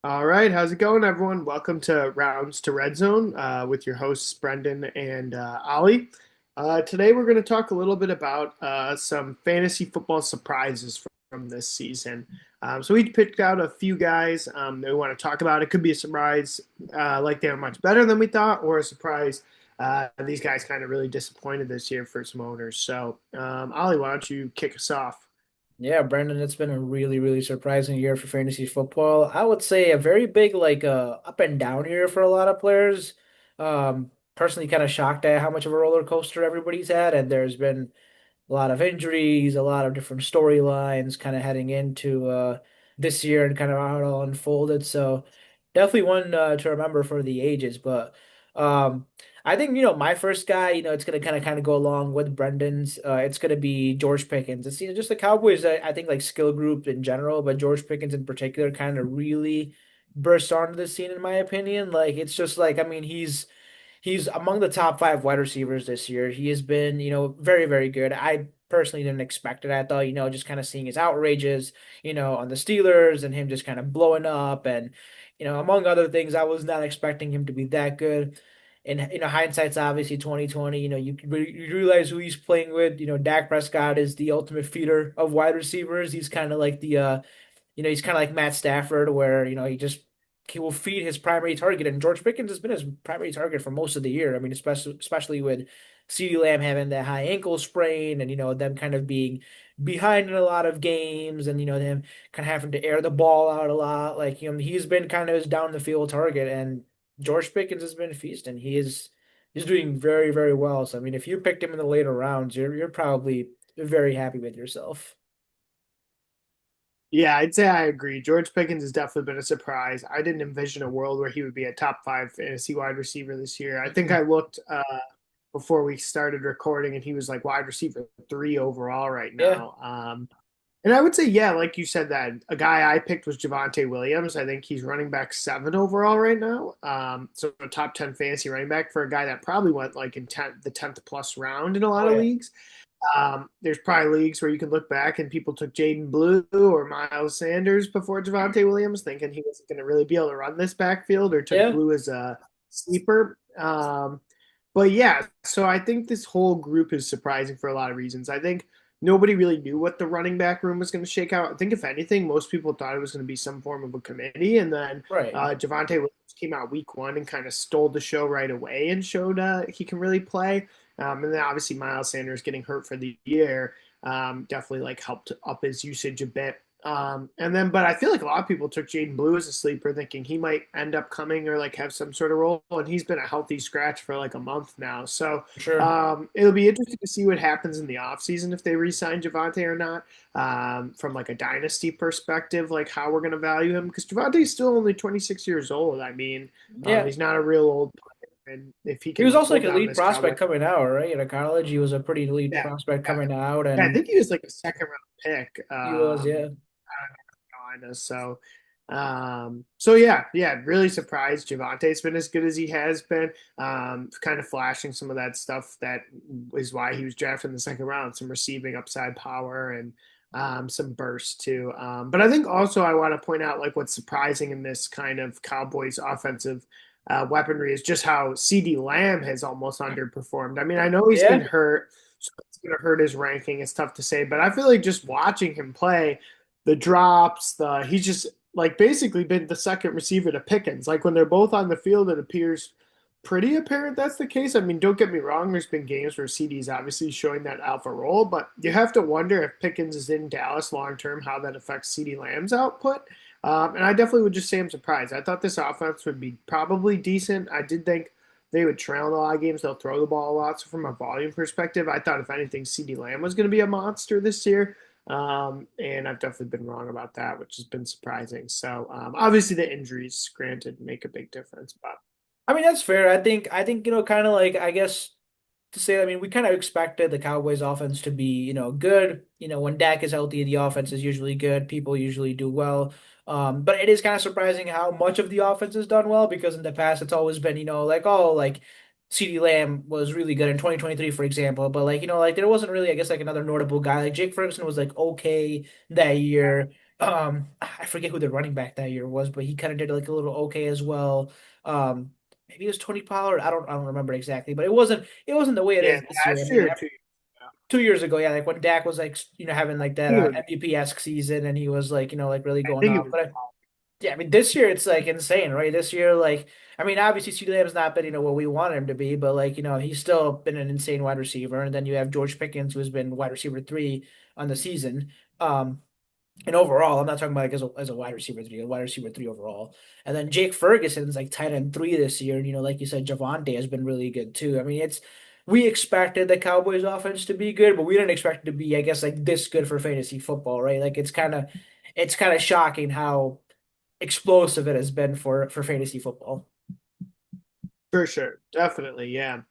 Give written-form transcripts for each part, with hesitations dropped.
All right, how's it going, everyone? Welcome to Rounds to Redzone with your hosts Brendan and Ollie. Today, we're going to talk a little bit about some fantasy football surprises from this season. So we picked out a few guys that we want to talk about. It could be a surprise, like they were much better than we thought, or a surprise. These guys kind of really disappointed this year for some owners. So, Ollie, why don't you kick us off? Yeah, Brandon, it's been a really surprising year for fantasy football. I would say a very big up and down year for a lot of players. Personally kind of shocked at how much of a roller coaster everybody's had, and there's been a lot of injuries, a lot of different storylines kind of heading into this year and kind of how it all unfolded. So definitely one to remember for the ages. But um, I think my first guy, it's gonna kind of go along with Brendan's. It's gonna be George Pickens. It's just the Cowboys. I think like skill group in general, but George Pickens in particular kind of really burst onto the scene in my opinion. Like it's just like I mean he's among the top five wide receivers this year. He has been, very good. I personally didn't expect it. I thought, just kind of seeing his outrages, on the Steelers and him just kind of blowing up and, among other things, I was not expecting him to be that good. And, hindsight's obviously 2020. You realize who he's playing with. Dak Prescott is the ultimate feeder of wide receivers. He's kind of like he's kind of like Matt Stafford, where he will feed his primary target, and George Pickens has been his primary target for most of the year. I mean, especially with CeeDee Lamb having that high ankle sprain, and them kind of being behind in a lot of games, and them kind of having to air the ball out a lot. Like he's been kind of his down the field target, and George Pickens has been feasting. He's doing very well. So I mean, if you picked him in the later rounds, you're probably very happy with yourself. Yeah, I'd say I agree. George Pickens has definitely been a surprise. I didn't envision a world where he would be a top five fantasy wide receiver this year. I think I looked before we started recording, and he was like wide receiver three overall right Yeah, now. And I would say, yeah, like you said, that a guy I picked was Javonte Williams. I think he's running back seven overall right now. So a top 10 fantasy running back for a guy that probably went like in the 10th plus round in a oh lot of yeah, leagues. There's probably leagues where you can look back and people took Jaden Blue or Miles Sanders before Javonte Williams, thinking he wasn't going to really be able to run this backfield, or took yeah. Blue as a sleeper. But yeah, so I think this whole group is surprising for a lot of reasons. I think nobody really knew what the running back room was going to shake out. I think, if anything, most people thought it was going to be some form of a committee. And then Right. Javonte Williams came out week one and kind of stole the show right away and showed he can really play. And then obviously Miles Sanders getting hurt for the year definitely like helped up his usage a bit. And then, but I feel like a lot of people took Jaden Blue as a sleeper, thinking he might end up coming or like have some sort of role. And he's been a healthy scratch for like a month now. So Sure. it'll be interesting to see what happens in the offseason if they re-sign Javante or not. From like a dynasty perspective, like how we're going to value him, because Javante's still only 26 years old. I mean, Yeah. he's not a real old player, and if he He can was like also like hold a down lead this Cowboy, prospect coming out, right? In college, he was a pretty elite yeah, prospect yeah, coming out, yeah, I and think he was like a second round pick. he was, yeah. Carolina. So yeah, yeah, really surprised. Javante's been as good as he has been. Kind of flashing some of that stuff that is why he was drafted in the second round. Some receiving upside power and some burst too. But I think also I want to point out like what's surprising in this kind of Cowboys offensive weaponry is just how CD Lamb has almost underperformed. I mean, I know he's been Yeah. hurt, so it's going to hurt his ranking. It's tough to say, but I feel like just watching him play, the drops, he's just like basically been the second receiver to Pickens. Like when they're both on the field, it appears pretty apparent that's the case. I mean, don't get me wrong, there's been games where CD's obviously showing that alpha role, but you have to wonder if Pickens is in Dallas long term, how that affects CD Lamb's output. And I definitely would just say I'm surprised. I thought this offense would be probably decent. I did think they would trail in a lot of games. They'll throw the ball a lot. So from a volume perspective, I thought if anything, CD Lamb was going to be a monster this year. And I've definitely been wrong about that, which has been surprising. So obviously the injuries, granted, make a big difference. But I mean, that's fair. I think, kind of like, I guess to say, I mean, we kind of expected the Cowboys offense to be, good. When Dak is healthy, the offense is usually good. People usually do well. But it is kind of surprising how much of the offense has done well because in the past it's always been, like, oh, like CeeDee Lamb was really good in 2023, for example. But like, like there wasn't really, I guess, like another notable guy. Like Jake Ferguson was like okay that year. I forget who the running back that year was, but he kind of did like a little okay as well. Um, maybe it was Tony Pollard. I don't remember exactly, but it wasn't the way it Yeah, is this year. I last mean, year or 2 years ago. 2 years ago, yeah, like when Dak was like having like I that think it was, MVP-esque season, and he was like like really I going think it off. was, But yeah, I mean, this year it's like insane, right? This year, like, I mean, obviously, CeeDee Lamb's not been, what we want him to be, but like, he's still been an insane wide receiver. And then you have George Pickens, who's been wide receiver three on the season. Um, and overall, I'm not talking about like as a wide receiver three, a wide receiver three overall. And then Jake Ferguson's like tight end three this year. And like you said, Javonte has been really good too. I mean, we expected the Cowboys offense to be good, but we didn't expect it to be, I guess, like this good for fantasy football, right? Like it's kind of shocking how explosive it has been for fantasy football. for sure. Definitely. Yeah.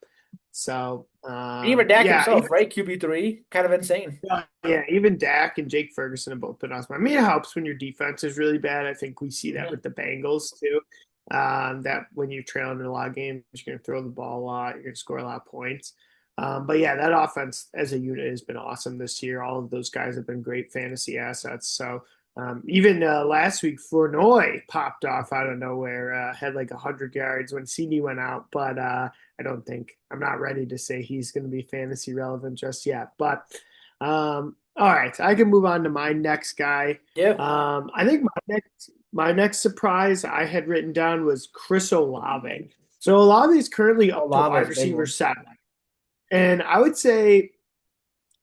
So, Even Dak yeah, even himself, right? QB3, kind of insane. yeah, even Dak and Jake Ferguson have both been awesome. I mean, it helps when your defense is really bad. I think we see that Yeah. with the Bengals too. That when you're trailing in a lot of games, you're going to throw the ball a lot. You're going to score a lot of points. But yeah, that offense as a unit has been awesome this year. All of those guys have been great fantasy assets. So even last week, Flournoy popped off out of nowhere, had like 100 yards when CD went out. But I'm not ready to say he's going to be fantasy relevant just yet. But all right, I can move on to my next guy. Yeah. I think my next surprise I had written down was Chris Olave. So Olave is currently up to Olave wide is a big receiver one. 7, and I would say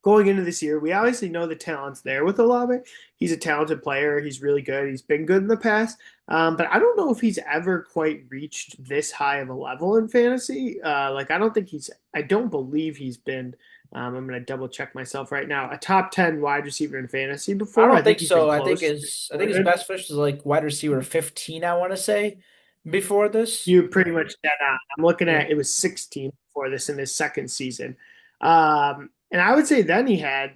going into this year, we obviously know the talent's there with Olave. He's a talented player. He's really good. He's been good in the past. But I don't know if he's ever quite reached this high of a level in fantasy. Like, I don't believe he's been, I'm going to double check myself right now, a top 10 wide receiver in fantasy I before. I don't think think he's been so. I think close. his I think his best fish was like wide receiver 15, I want to say, before this. You pretty much dead on. I'm looking Yeah. at it was 16 before this in his second season. And I would say then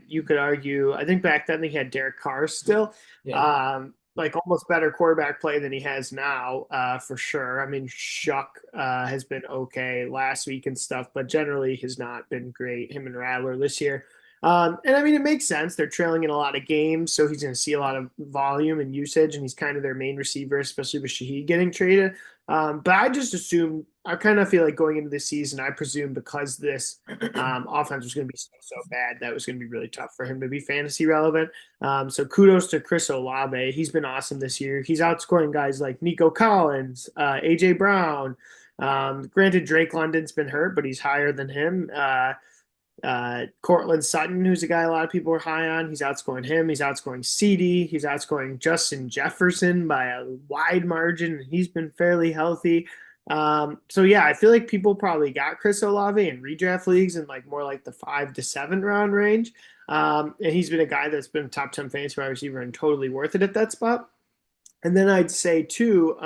you could argue, I think back then he had Derek Carr still, Yeah. like almost better quarterback play than he has now, for sure. I mean, Shuck has been okay last week and stuff, but generally has not been great, him and Rattler this year. And I mean, it makes sense. They're trailing in a lot of games, so he's going to see a lot of volume and usage, and he's kind of their main receiver, especially with Shaheed getting traded. But I just assume, I kind of feel like going into this season, I presume because this offense was going to be so bad, that was going to be really tough for him to be fantasy relevant. So kudos to Chris Olave. He's been awesome this year. He's outscoring guys like Nico Collins, AJ Brown. Granted, Drake London's been hurt, but he's higher than him. Cortland Sutton, who's a guy a lot of people are high on, he's outscoring him. He's outscoring CD. He's outscoring Justin Jefferson by a wide margin. He's been fairly healthy. So yeah, I feel like people probably got Chris Olave in redraft leagues in like more like the 5 to 7 round range. And he's been a guy that's been top 10 fantasy wide receiver and totally worth it at that spot. And then I'd say too,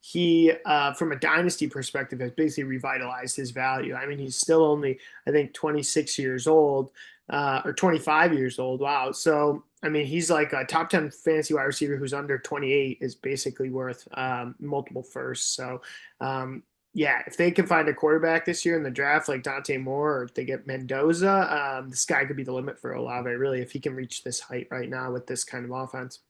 he from a dynasty perspective has basically revitalized his value. I mean, he's still only I think 26 years old or 25 years old. Wow. So I mean, he's like a top 10 fantasy wide receiver who's under 28 is basically worth multiple firsts. So yeah, if they can find a quarterback this year in the draft like Dante Moore, or if they get Mendoza, the sky could be the limit for Olave. Really, if he can reach this height right now with this kind of offense.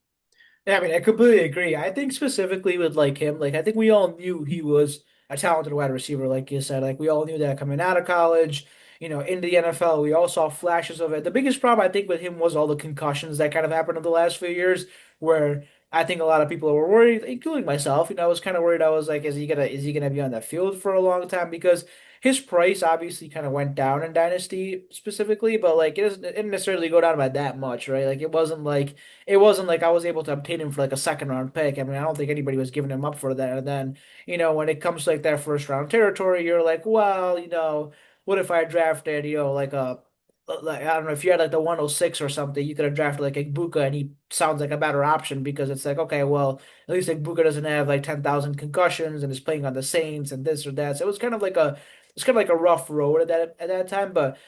Yeah, I mean, I completely agree. I think specifically with like him, like I think we all knew he was a talented wide receiver, like you said. Like we all knew that coming out of college, into the NFL. We all saw flashes of it. The biggest problem I think with him was all the concussions that kind of happened in the last few years, where I think a lot of people were worried, including myself. I was kind of worried. I was like, is he gonna be on the field for a long time? Because his price obviously kind of went down in Dynasty specifically, but like it didn't necessarily go down by that much, right? Like it wasn't like I was able to obtain him for like a second round pick. I mean, I don't think anybody was giving him up for that. And then, when it comes to like that first round territory, you're like, well, what if I drafted, like I don't know if you had like the 106 or something, you could have drafted like Igbuka and he sounds like a better option because it's like, okay, well, at least Igbuka doesn't have like 10,000 concussions and is playing on the Saints and this or that. So it was kind of like a rough road at that time, but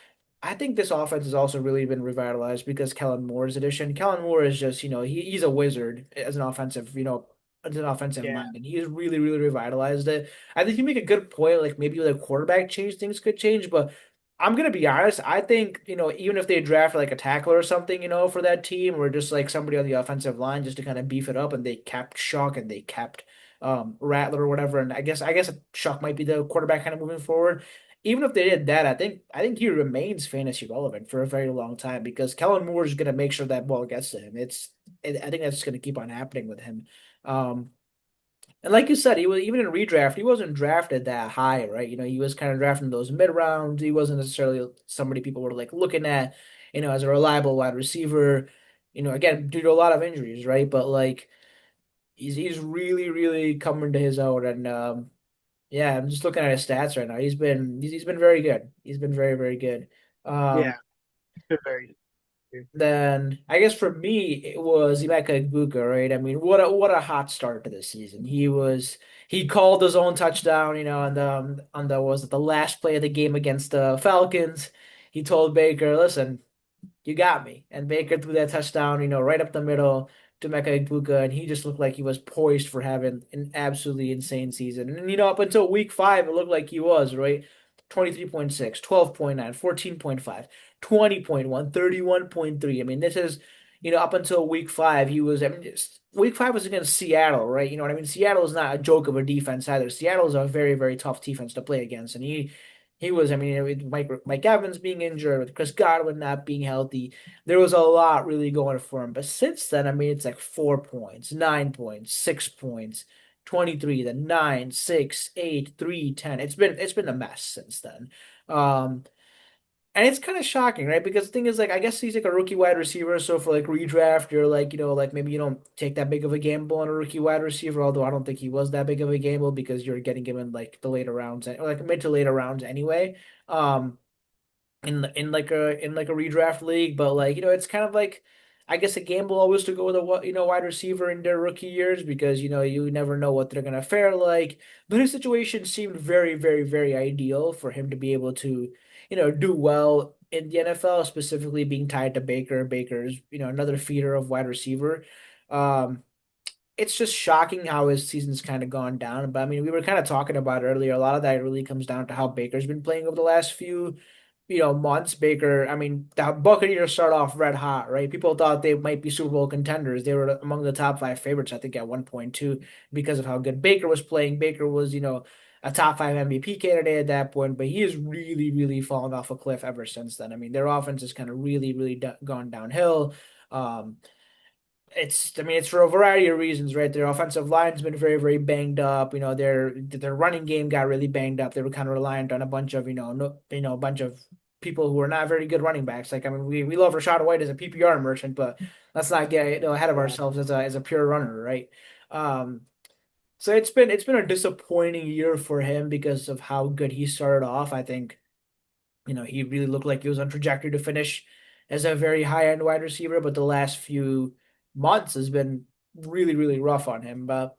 I think this offense has also really been revitalized because Kellen Moore's addition. Kellen Moore is just, he's a wizard as an offensive Yeah. mind, and he's really, really revitalized it. I think you make a good point, like maybe with a quarterback change, things could change, but I'm gonna be honest. I think, even if they draft like a tackler or something, for that team, or just like somebody on the offensive line just to kind of beef it up, and they kept Shuck and they kept Rattler or whatever, and I guess Shuck might be the quarterback kind of moving forward. Even if they did that, I think he remains fantasy relevant for a very long time because Kellen Moore is gonna make sure that ball gets to him. I think that's gonna keep on happening with him. Um, and like you said, he was even in redraft, he wasn't drafted that high, right? He was kind of drafting those mid rounds. He wasn't necessarily somebody people were like looking at, as a reliable wide receiver. Again, due to a lot of injuries, right? But like he's really, really coming to his own. And yeah, I'm just looking at his stats right now. He's been very good. He's been very, very good. Yeah, Um, very. Then I guess for me it was Emeka Egbuka, right? I mean, what a hot start to this season. He called his own touchdown, on the was it the last play of the game against the Falcons. He told Baker, "Listen, you got me." And Baker threw that touchdown, right up the middle to Mecca Ibuka, and he just looked like he was poised for having an absolutely insane season. And up until week 5, it looked like he was, right? 23.6, 12.9, 14.5, 20.1, 31.3. I mean, this is, up until week 5, he was, I mean, week 5 was against Seattle, right? You know what I mean? Seattle is not a joke of a defense either. Seattle is a very, very tough defense to play against, and he was, I mean, with Mike Evans being injured, with Chris Godwin not being healthy, there was a lot really going for him. But since then, I mean, it's like 4 points, 9 points, 6 points, 23, then 9, 6, 8, 3, 10. It's been a mess since then. Um, and it's kind of shocking, right? Because the thing is, like, I guess he's like a rookie wide receiver. So for like redraft, you're like, like maybe you don't take that big of a gamble on a rookie wide receiver. Although I don't think he was that big of a gamble because you're getting him in like the later rounds, or like mid to later rounds anyway. Um, in like a redraft league, but like it's kind of like I guess a gamble always to go with a wide receiver in their rookie years because you never know what they're gonna fare like. But his situation seemed very, very, very ideal for him to be able to do well in the NFL, specifically being tied to Baker. Baker's another feeder of wide receiver. Um, it's just shocking how his season's kind of gone down. But I mean, we were kind of talking about it earlier. A lot of that really comes down to how Baker's been playing over the last few, months. Baker, I mean, the Buccaneers start off red hot, right? People thought they might be Super Bowl contenders. They were among the top 5 favorites, I think, at 1.2 because of how good Baker was playing. Baker was, a top 5 MVP candidate at that point, but he has really, really fallen off a cliff ever since then. I mean, their offense has kind of really, really gone downhill. Um, I mean, it's for a variety of reasons, right? Their offensive line's been very, very banged up. Their running game got really banged up. They were kind of reliant on a bunch of, no, a bunch of people who are not very good running backs. Like, I mean, we love Rashad White as a PPR merchant, but let's not get, ahead of Yeah. ourselves as a pure runner, right? Um, so it's been a disappointing year for him because of how good he started off. I think he really looked like he was on trajectory to finish as a very high-end wide receiver, but the last few months has been really, really rough on him. But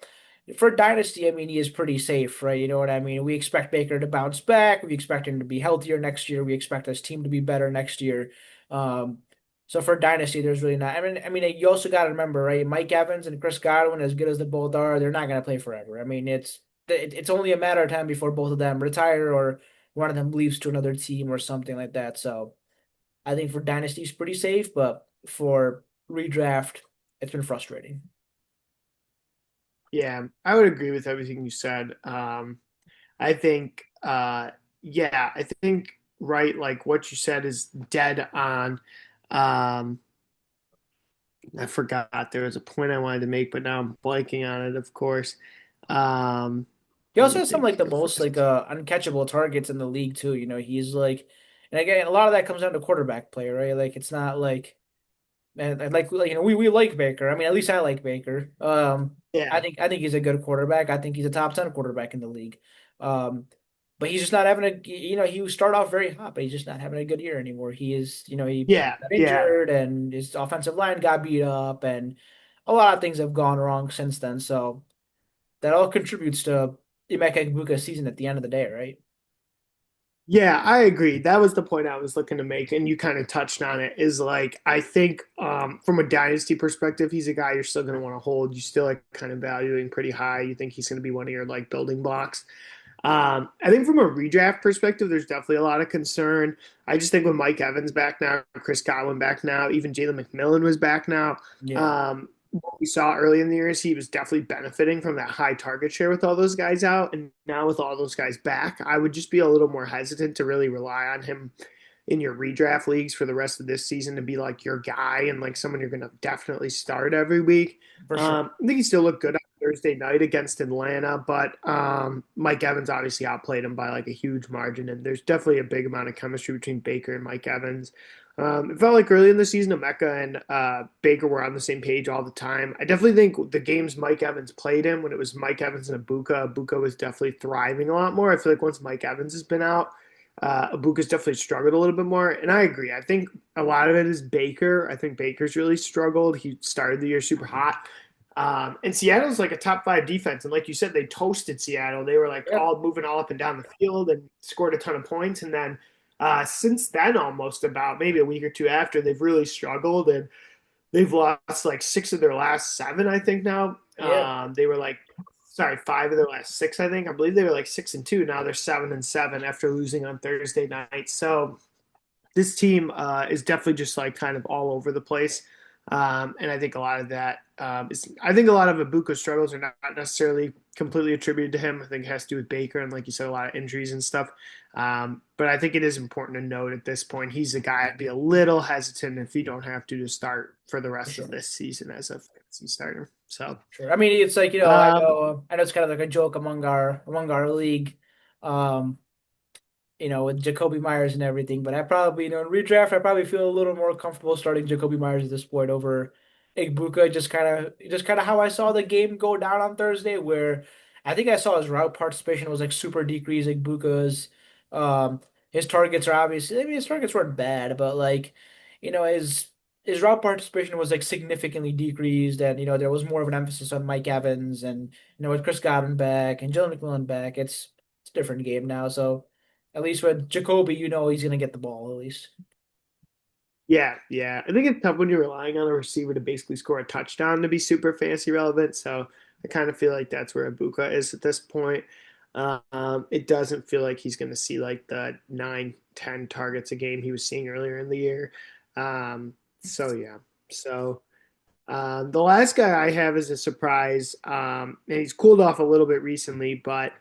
for Dynasty, I mean, he is pretty safe, right? You know what I mean? We expect Baker to bounce back. We expect him to be healthier next year. We expect his team to be better next year. Um, so for Dynasty, there's really not. I mean, you also got to remember, right? Mike Evans and Chris Godwin, as good as they both are, they're not going to play forever. I mean, it's only a matter of time before both of them retire or one of them leaves to another team or something like that. So I think for Dynasty, it's pretty safe, but for redraft, it's been frustrating. Yeah, I would agree with everything you said. I think, yeah, I think, right, like what you said is dead on. Um, I forgot there was a point I wanted to make, but now I'm blanking on it, of course. Um, He Let also me has some think like the here for most a like second. uncatchable targets in the league too. He's like, and again, a lot of that comes down to quarterback play, right? Like it's not like and like we like Baker. I mean, at least I like Baker. I Yeah, think he's a good quarterback. I think he's a top 10 quarterback in the league. Um, but he's just not having he started off very hot, but he's just not having a good year anymore. He yeah, got yeah. injured and his offensive line got beat up and a lot of things have gone wrong since then. So that all contributes to Emeka Egbuka's season at the end of the day, right? Yeah, I agree. That was the point I was looking to make, and you kind of touched on it. Is like I think from a dynasty perspective, he's a guy you're still going to want to hold. You still like kind of valuing pretty high. You think he's going to be one of your like building blocks. I think from a redraft perspective, there's definitely a lot of concern. I just think with Mike Evans back now, Chris Godwin back now, even Jalen McMillan was back now. Yeah, What we saw early in the year is he was definitely benefiting from that high target share with all those guys out. And now with all those guys back, I would just be a little more hesitant to really rely on him in your redraft leagues for the rest of this season to be like your guy and like someone you're going to definitely start every week. for sure. I think he still looked good on Thursday night against Atlanta, but Mike Evans obviously outplayed him by like a huge margin, and there's definitely a big amount of chemistry between Baker and Mike Evans. It felt like early in the season, Emeka and Baker were on the same page all the time. I definitely think the games Mike Evans played in, when it was Mike Evans and Ibuka was definitely thriving a lot more. I feel like once Mike Evans has been out, Ibuka's definitely struggled a little bit more, and I agree. I think a lot of it is Baker. I think Baker's really struggled. He started the year super hot. And Seattle's like a top five defense. And like you said, they toasted Seattle. They were like Yep. all moving all up and down the field and scored a ton of points. And then since then, almost about maybe a week or two after, they've really struggled and they've lost like six of their last seven, I think now. Yeah. They were like, sorry, five of their last six, I think. I believe they were like 6-2. Now they're 7-7 after losing on Thursday night. So this team is definitely just like kind of all over the place. And I think a lot of that I think a lot of Ibuka's struggles are not necessarily completely attributed to him. I think it has to do with Baker and, like you said, a lot of injuries and stuff. But I think it is important to note at this point, he's a guy I'd be a little hesitant if you don't have to start for the For rest of sure. this season as a fantasy starter. So, Sure. I mean, it's like, um, I know it's kind of like a joke among our league. Um, with Jacoby Myers and everything. But I probably, in redraft, I probably feel a little more comfortable starting Jacoby Myers at this point over Igbuka. Just kind of how I saw the game go down on Thursday, where I think I saw his route participation was like super decreased. Igbuka's, his targets are obviously, I mean, his targets weren't bad, but like, his route participation was like significantly decreased, and there was more of an emphasis on Mike Evans, and with Chris Godwin back and Jalen McMillan back, it's a different game now. So. At least with Jacoby, he's going to get the ball at least. yeah, yeah. I think it's tough when you're relying on a receiver to basically score a touchdown to be super fantasy relevant. So I kind of feel like that's where Ibuka is at this point. It doesn't feel like he's going to see like the 9, 10 targets a game he was seeing earlier in the year. So yeah. So the last guy I have is a surprise, and he's cooled off a little bit recently, but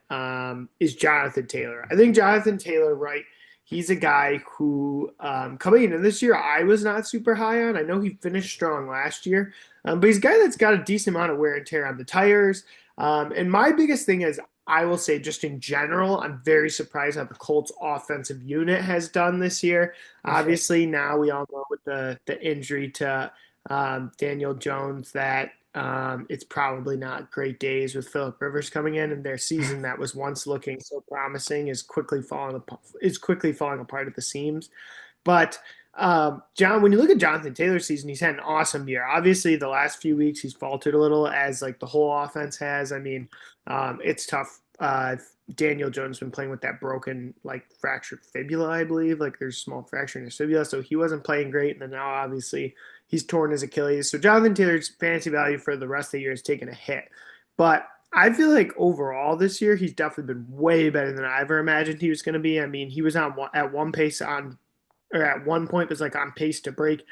is Jonathan Taylor. I think Jonathan Taylor, right? He's a guy who, coming into this year, I was not super high on. I know he finished strong last year, but he's a guy that's got a decent amount of wear and tear on the tires. And my biggest thing is, I will say, just in general, I'm very surprised how the Colts offensive unit has done this year. For sure. Obviously, now we all know with the injury to Daniel Jones that it's probably not great days with Philip Rivers coming in, and their season that was once looking so promising is quickly falling apart at the seams. But John, when you look at Jonathan Taylor's season, he's had an awesome year. Obviously, the last few weeks he's faltered a little, as like the whole offense has. I mean, it's tough. Daniel Jones been playing with that broken, like fractured fibula, I believe. Like there's a small fracture in his fibula, so he wasn't playing great. And then now, obviously, he's torn his Achilles. So Jonathan Taylor's fantasy value for the rest of the year has taken a hit. But I feel like overall this year he's definitely been way better than I ever imagined he was going to be. I mean, he was on at one pace on or at one point was like on pace to break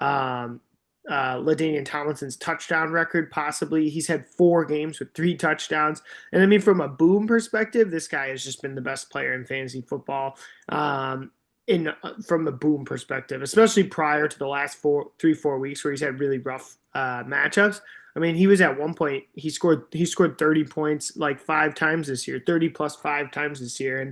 um, LaDainian Tomlinson's touchdown record. Possibly, he's had 4 games with 3 touchdowns. And I mean, from a boom perspective, this guy has just been the best player in fantasy football. In From a boom perspective, especially prior to the last 4 weeks where he's had really rough matchups. I mean, he was at one point he scored 30 points like 5 times this year, 30 plus 5 times this year,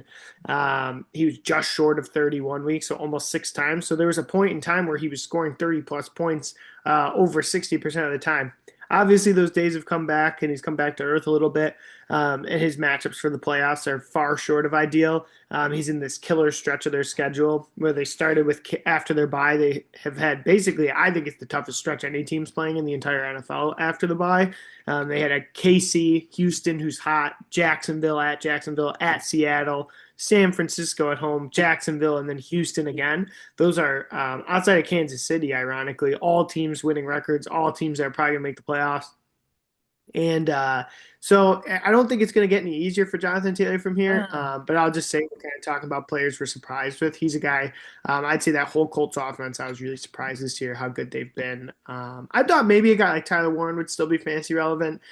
and he was just short of 31 weeks, so almost 6 times. So there was a point in time where he was scoring 30 plus points over 60% of the time. Obviously, those days have come back, and he's come back to earth a little bit. And his matchups for the playoffs are far short of ideal. He's in this killer stretch of their schedule where they started with after their bye. They have had basically, I think it's the toughest stretch any team's playing in the entire NFL after the bye. They had a KC, Houston, who's hot, Jacksonville, at Seattle, San Francisco at home, Jacksonville, and then Houston again. Those are outside of Kansas City, ironically, all teams winning records, all teams that are probably going to make the playoffs. And So I don't think it's going to get any easier for Jonathan Taylor from here. Ah. But I'll just say, kind of talking about players we're surprised with. He's a guy. I'd say that whole Colts offense, I was really surprised this year how good they've been. I thought maybe a guy like Tyler Warren would still be fantasy relevant,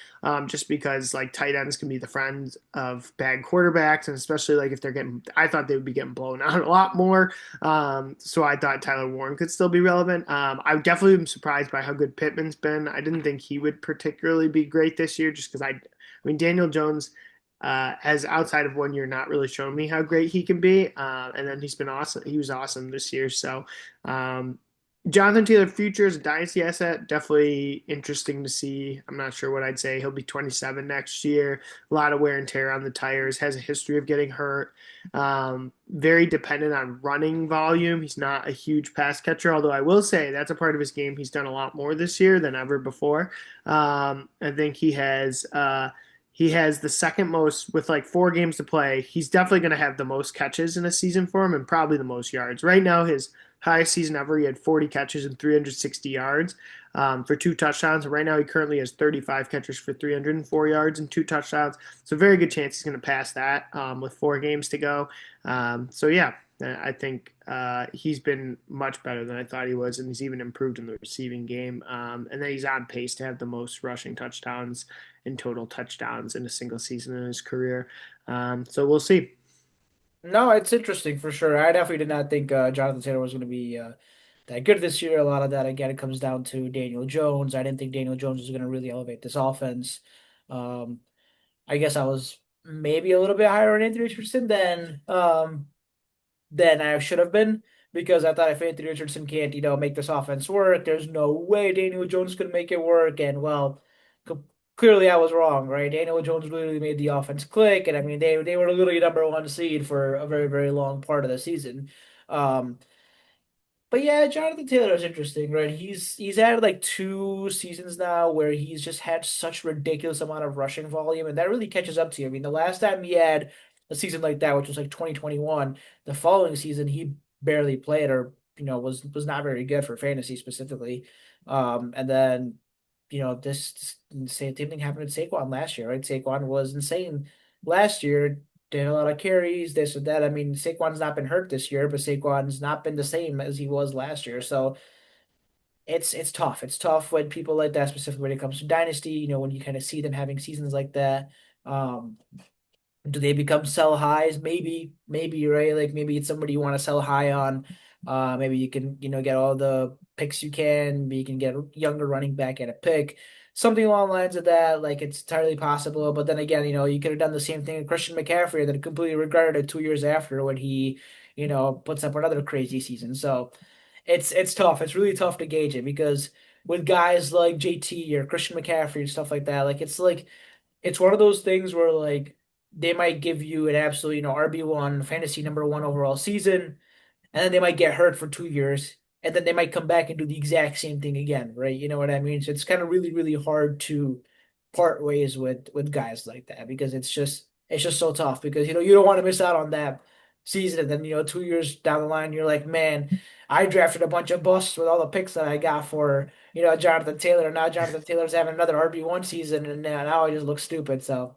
just because like tight ends can be the friends of bad quarterbacks, and especially like if they're getting. I thought they would be getting blown out a lot more. So I thought Tyler Warren could still be relevant. I definitely am surprised by how good Pittman's been. I didn't think he would particularly be great this year, just because I mean, Daniel Jones has outside of 1 year not really shown me how great he can be, and then he's been awesome. He was awesome this year. So, um, Jonathan Taylor, future as a dynasty asset, definitely interesting to see. I'm not sure what I'd say. He'll be 27 next year. A lot of wear and tear on the tires. Has a history of getting hurt. Very dependent on running volume. He's not a huge pass catcher, although I will say that's a part of his game he's done a lot more this year than ever before. I think he has the second most with like 4 games to play. He's definitely going to have the most catches in a season for him and probably the most yards. Right now, his highest season ever, he had 40 catches and 360 yards for 2 touchdowns. Right now, he currently has 35 catches for 304 yards and 2 touchdowns. So, very good chance he's going to pass that with 4 games to go. So, yeah, I think he's been much better than I thought he was, and he's even improved in the receiving game. And then he's on pace to have the most rushing touchdowns in total touchdowns in a single season in his career. So we'll see. No, it's interesting for sure. I definitely did not think Jonathan Taylor was going to be that good this year. A lot of that, again, it comes down to Daniel Jones. I didn't think Daniel Jones was going to really elevate this offense. Um, I guess I was maybe a little bit higher on Anthony Richardson than I should have been because I thought if Anthony Richardson can't, make this offense work, there's no way Daniel Jones could make it work. And well, co- clearly I was wrong, right? Daniel Jones literally made the offense click, and I mean they were literally number 1 seed for a very very long part of the season. Um, but yeah, Jonathan Taylor is interesting, right? He's had like 2 seasons now where he's just had such ridiculous amount of rushing volume, and that really catches up to you. I mean, the last time he had a season like that, which was like 2021, the following season he barely played or was not very good for fantasy specifically. And then this same thing happened to Saquon last year, right? Saquon was insane last year, did a lot of carries, this or that. I mean, Saquon's not been hurt this year, but Saquon's not been the same as he was last year. So it's tough. It's tough when people like that, specifically when it comes to dynasty. When you kind of see them having seasons like that. Um, do they become sell highs? Maybe, right? Like maybe it's somebody you want to sell high on. Maybe you can, get all the picks you can. Maybe you can get a younger running back at a pick. Something along the lines of that. Like it's entirely possible. But then again, you could have done the same thing with Christian McCaffrey that completely regretted it 2 years after when he, puts up another crazy season. So it's tough. It's really tough to gauge it because with guys like JT or Christian McCaffrey and stuff like it's one of those things where like they might give you an absolute, RB1 fantasy number 1 overall season, and then they might get hurt for 2 years, and then they might come back and do the exact same thing again, right? You know what I mean? So it's kind of really, really hard to part ways with guys like that because it's just so tough because you don't want to miss out on that season, and then 2 years down the line you're like, man, I drafted a bunch of busts with all the picks that I got for Jonathan Taylor, and now Jonathan Taylor's having another RB1 season, and now I just look stupid. So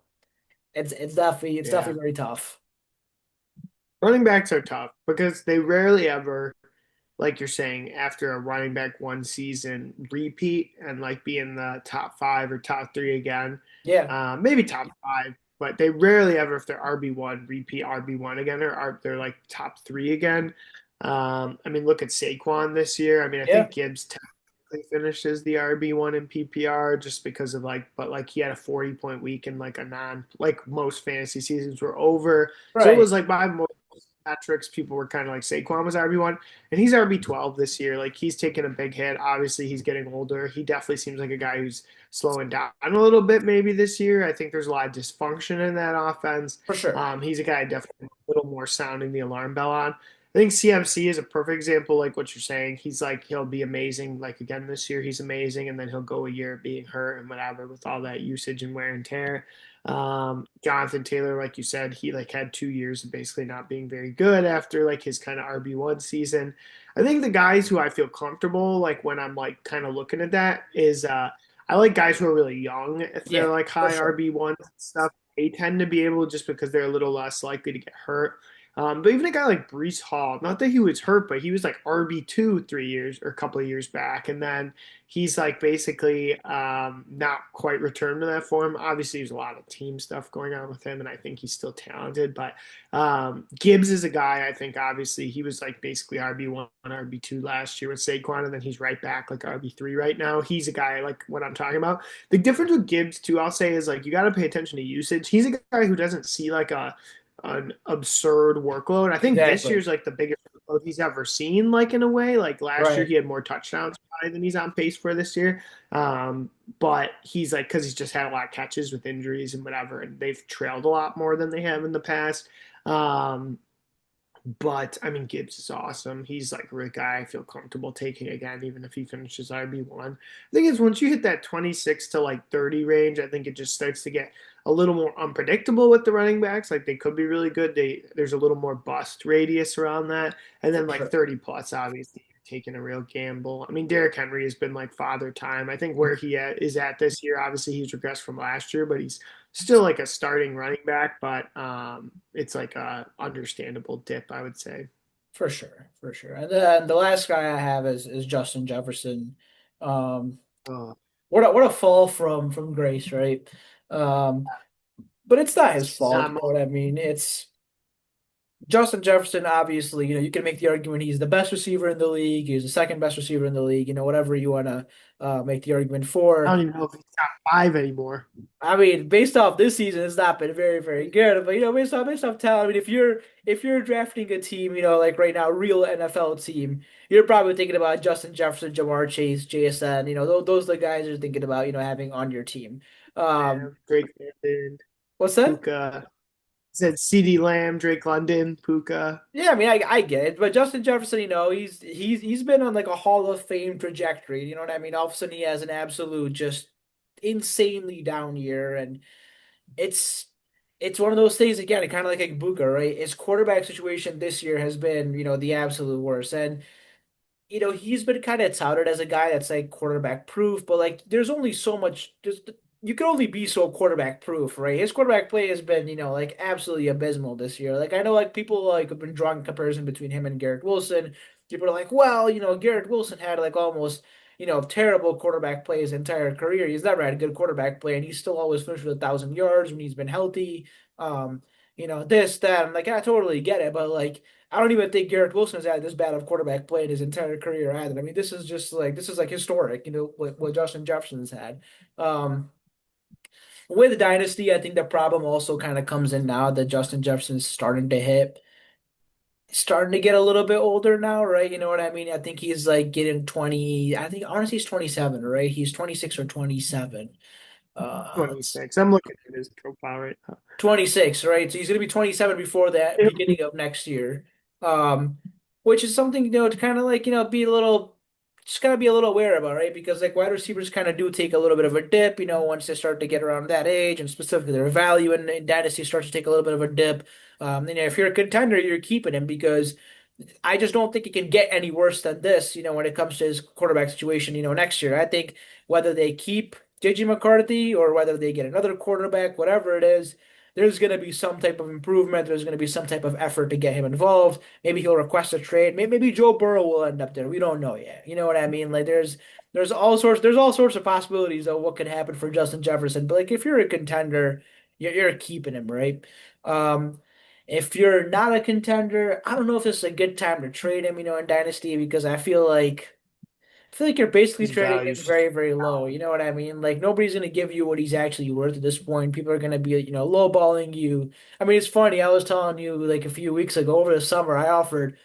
it's definitely Yeah. very tough. Running backs are tough because they rarely ever, like you're saying, after a running back 1 season repeat and like be in the top 5 or top 3 again. Yeah, Maybe top 5, but they rarely ever, if they're RB1, repeat RB1 again, or they're like top 3 again. I mean, look at Saquon this year. I mean, I yeah, think Gibbs technically finishes the RB1 in PPR just because of like, but like he had a 40-point week and like a non, like most fantasy seasons were over. So it right, was like my most metrics, people were kind of like Saquon was RB1, and he's RB12 this year. Like he's taken a big hit. Obviously, he's getting older. He definitely seems like a guy who's slowing down a little bit maybe this year. I think there's a lot of dysfunction in that offense. for sure. He's a guy definitely a little more sounding the alarm bell on. I think CMC is a perfect example, like what you're saying. He's like he'll be amazing. Like again this year, he's amazing, and then he'll go a year being hurt and whatever with all that usage and wear and tear. Jonathan Taylor, like you said, he like had 2 years of basically not being very good after like his kind of RB1 season. I think the guys who I feel comfortable like when I'm like kind of looking at that is I like guys who are really young. If they're Yeah, like for high sure. RB1 stuff, they tend to be able just because they're a little less likely to get hurt. But even a guy like Brees Hall, not that he was hurt, but he was like RB2 3 years or a couple of years back, and then he's like basically not quite returned to that form. Obviously, there's a lot of team stuff going on with him, and I think he's still talented. But Gibbs is a guy I think obviously he was like basically RB1, RB2 last year with Saquon, and then he's right back like RB3 right now. He's a guy like what I'm talking about. The difference with Gibbs too, I'll say, is like you got to pay attention to usage. He's a guy who doesn't see like a an absurd workload. I think this Exactly. year's like the biggest workload he's ever seen. Like in a way, like last year Right. he had more touchdowns probably than he's on pace for this year. But he's like because he's just had a lot of catches with injuries and whatever, and they've trailed a lot more than they have in the past. Um, but I mean, Gibbs is awesome. He's like a guy I feel comfortable taking again, even if he finishes RB1. I think it's once you hit that 26 to like 30 range, I think it just starts to get a little more unpredictable with the running backs. Like they could be really good. There's a little more bust radius around that, and For then like sure. 30 plus, obviously, you're taking a real gamble. I mean, Derrick Henry has been like father time. I think where is at this year, obviously he's regressed from last year, but he's still like a starting running back, but it's like a understandable dip, I would say. For sure. For sure. And then the last guy I have is Justin Jefferson. Um, Oh, what a fall from grace, right? Um, but it's not his fault, you not know what I mean? It's Justin Jefferson, obviously, you can make the argument he's the best receiver in the league, he's the second best receiver in the league, whatever you want to make the argument I for. don't even know if he's top five anymore. I mean, based off this season, it's not been very, very good. But based off talent, I mean, if you're drafting a team, like right now, real NFL team, you're probably thinking about Justin Jefferson, Jamar Chase, JSN. Those are the guys you're thinking about, having on your team. Yeah, Um, Drake London, what's that? Puka. Said CD Lamb, Drake London, Puka. Yeah, I mean, I get it, but Justin Jefferson, he's been on like a Hall of Fame trajectory. You know what I mean? All of a sudden, he has an absolute just insanely down year, and it's it's one of those things again, kind of like Buka, right? His quarterback situation this year has been, the absolute worst. And he's been kind of touted as a guy that's like quarterback proof, but like there's only so much just you can only be so quarterback proof, right? His quarterback play has been, like absolutely abysmal this year. Like I know like people like have been drawing comparison between him and Garrett Wilson. People are like, well, Garrett Wilson had like almost, terrible quarterback play his entire career. He's never had a good quarterback play, and he's still always finished with 1,000 yards when he's been healthy. Um, this, that. I'm like, I totally get it, but like I don't even think Garrett Wilson has had this bad of quarterback play in his entire career either. I mean, this is like historic, what Justin Jefferson's had. Um, with Dynasty, I think the problem also kind of comes in now that Justin Jefferson's starting to get a little bit older now, right? You know what I mean? I think he's like getting 20. I think honestly he's 27, right? He's 26 or 27. Let's 26. I'm looking at his profile right now. 26, right? So he's going to be 27 before that beginning of next year. Um, which is something, to kind of like, be a little, just gotta be a little aware about, right? Because like wide receivers kind of do take a little bit of a dip, once they start to get around that age, and specifically their value in dynasty starts to take a little bit of a dip. If you're a contender, you're keeping him because I just don't think it can get any worse than this, when it comes to his quarterback situation, next year. I think whether they keep JJ McCarthy or whether they get another quarterback, whatever it is, there's going to be some type of improvement. There's going to be some type of effort to get him involved. Maybe he'll request a trade. Maybe Joe Burrow will end up there. We don't know yet. You know what I mean? Like there's all sorts of possibilities of what could happen for Justin Jefferson. But like if you're a contender, you're keeping him, right? Um, if you're not a contender, I don't know if this is a good time to trade him, in Dynasty because I feel like you're basically His trading value him is just very, very low. You know what I mean? Like nobody's gonna give you what he's actually worth at this point. People are gonna be, lowballing you. I mean, it's funny. I was telling you like a few weeks ago over the summer, I offered,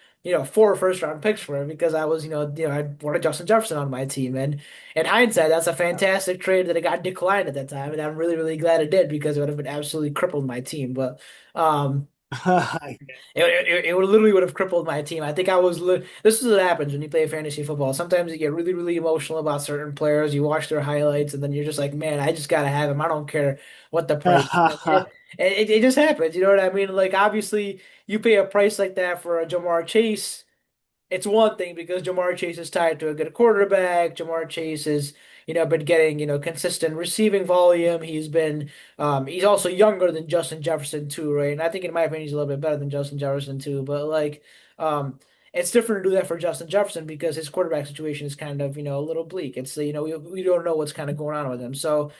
4 first-round picks for him because I was, I wanted Justin Jefferson on my team. And in hindsight, that's a fantastic trade that it got declined at that time, and I'm really, really glad it did because it would have been absolutely crippled my team. But it literally would have crippled my team. I think I was. This is what happens when you play fantasy football. Sometimes you get really, really emotional about certain players. You watch their highlights, and then you're just like, "Man, I just gotta have him. I don't care what the price." It just happens. You know what I mean? Like obviously, you pay a price like that for a Jamar Chase. It's one thing because Jamar Chase is tied to a good quarterback. Jamar Chase is, been getting, consistent receiving volume. He's also younger than Justin Jefferson too, right? And I think in my opinion, he's a little bit better than Justin Jefferson too. But like, um, it's different to do that for Justin Jefferson because his quarterback situation is kind of, a little bleak. It's, we don't know what's kind of going on with him. So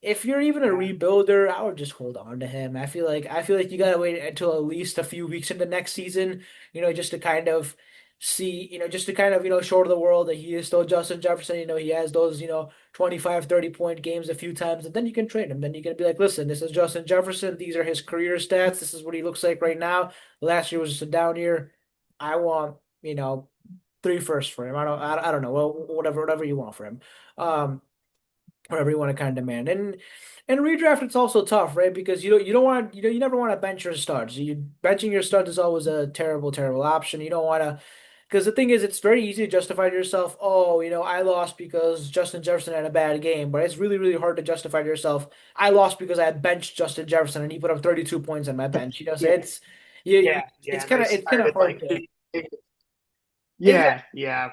if you're even a Yeah, rebuilder, I would just hold on to him. I feel like you gotta wait until at least a few weeks into next season, just to kind of see, just to kind of, show to the world that he is still Justin Jefferson. He has those, 25, 30 point games a few times, and then you can trade him. Then you can be like, listen, this is Justin Jefferson. These are his career stats. This is what he looks like right now. Last year was just a down year. I want, 3 firsts for him. I don't know. Well, whatever you want for him. Um, Whatever you want to kind of demand. And redraft it's also tough, right? Because you don't want you never want to bench your studs. Benching your studs is always a terrible, terrible option. You don't want to because the thing is it's very easy to justify to yourself, oh, I lost because Justin Jefferson had a bad game. But it's really, really hard to justify to yourself, I lost because I had benched Justin Jefferson and he put up 32 points on my bench. So yeah, it's yeah. And I it's kind of started hard to yeah, exactly yeah,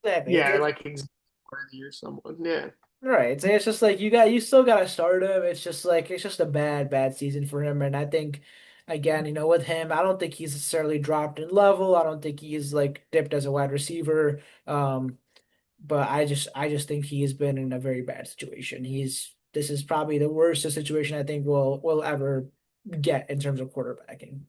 exactly. yeah, like worthy or someone. Yeah, Right. So it's just like you still gotta start him. It's just like it's just a bad, bad season for him. And I think again, with him, I don't think he's necessarily dropped in level. I don't think he's like dipped as a wide receiver. But I just think he has been in a very bad situation. This is probably the worst situation I think we'll ever get in terms of quarterbacking.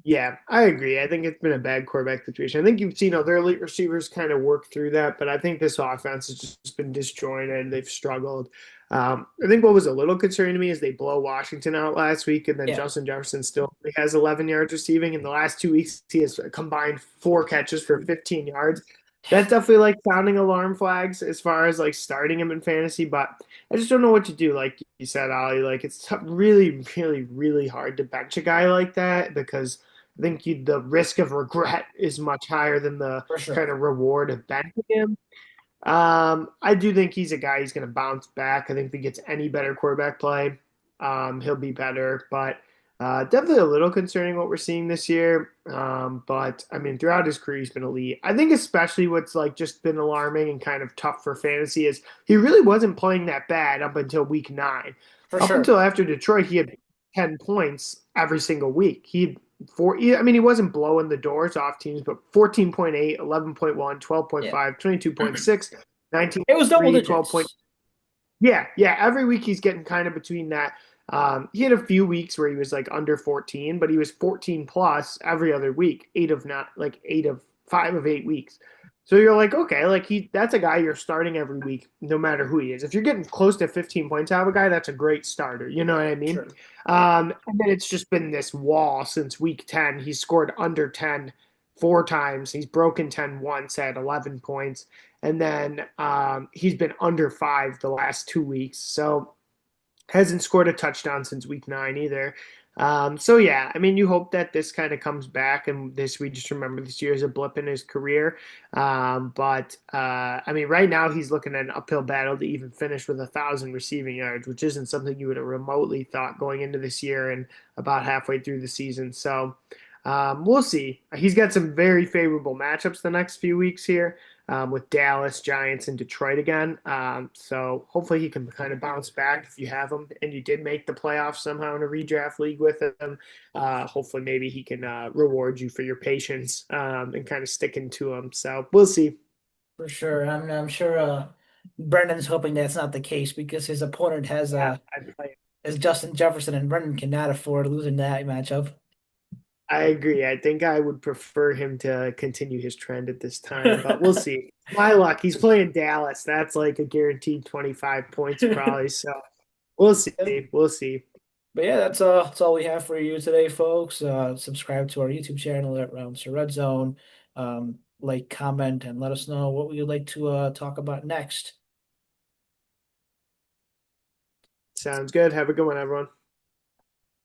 yeah, I agree. I think it's been a bad quarterback situation. I think you've seen other elite receivers kind of work through that, but I think this offense has just been disjointed. They've struggled. I think what was a little concerning to me is they blow Washington out last week, and then Yeah, Justin Jefferson still has 11 yards receiving. In the last 2 weeks, he has combined 4 catches for 15 yards. That's definitely like sounding alarm flags as far as like starting him in fantasy, but I just don't know what to do. Like you said, Ollie, like it's really, really, really hard to bench a guy like that because I think the risk of regret is much higher than the for kind sure. of reward of benching him. I do think he's a guy who's going to bounce back. I think if he gets any better quarterback play, he'll be better. But definitely a little concerning what we're seeing this year. But I mean, throughout his career, he's been elite. I think especially what's like just been alarming and kind of tough for fantasy is he really wasn't playing that bad up until week 9. For Up sure. until after Detroit, he had 10 points every single week. He had four. I mean, he wasn't blowing the doors off teams, but 14.8, 11.1, Yeah. 12.5, 22.6, It was double 19.3, 12 point. digits. Yeah, yeah. Every week he's getting kind of between that. He had a few weeks where he was like under 14, but he was 14 plus every other week, eight of 5 of 8 weeks. So you're like, okay, like that's a guy you're starting every week, no matter who he is. If you're getting close to 15 points out of a guy, that's a great starter. You know what I mean? Sure. And then it's just been this wall since week 10. He's scored under 10 4 times. He's broken 10 once at 11 points. And then he's been under 5 the last 2 weeks. So hasn't scored a touchdown since week 9 either. So yeah, I mean, you hope that this kind of comes back, and we just remember this year as a blip in his career. But I mean, right now he's looking at an uphill battle to even finish with 1,000 receiving yards, which isn't something you would have remotely thought going into this year and about halfway through the season. So we'll see. He's got some very favorable matchups the next few weeks here with Dallas, Giants, and Detroit again. So hopefully he can kind of bounce back if you have him and you did make the playoffs somehow in a redraft league with him. Hopefully maybe he can reward you for your patience and kind of sticking to him. So we'll see. For sure. I'm sure Brendan's hoping that's not the case because his opponent Yeah, I'd play. has Justin Jefferson and Brendan cannot afford losing that matchup. I agree. I think I would prefer him to continue his trend at this time, but we'll see. My luck. He's playing Dallas. That's like a guaranteed 25 points probably. So we'll see. We'll see. But yeah, that's all we have for you today, folks. Subscribe to our YouTube channel at Rounds to Red Zone. Like, comment, and let us know what we would like to talk about next. Sounds good. Have a good one, everyone.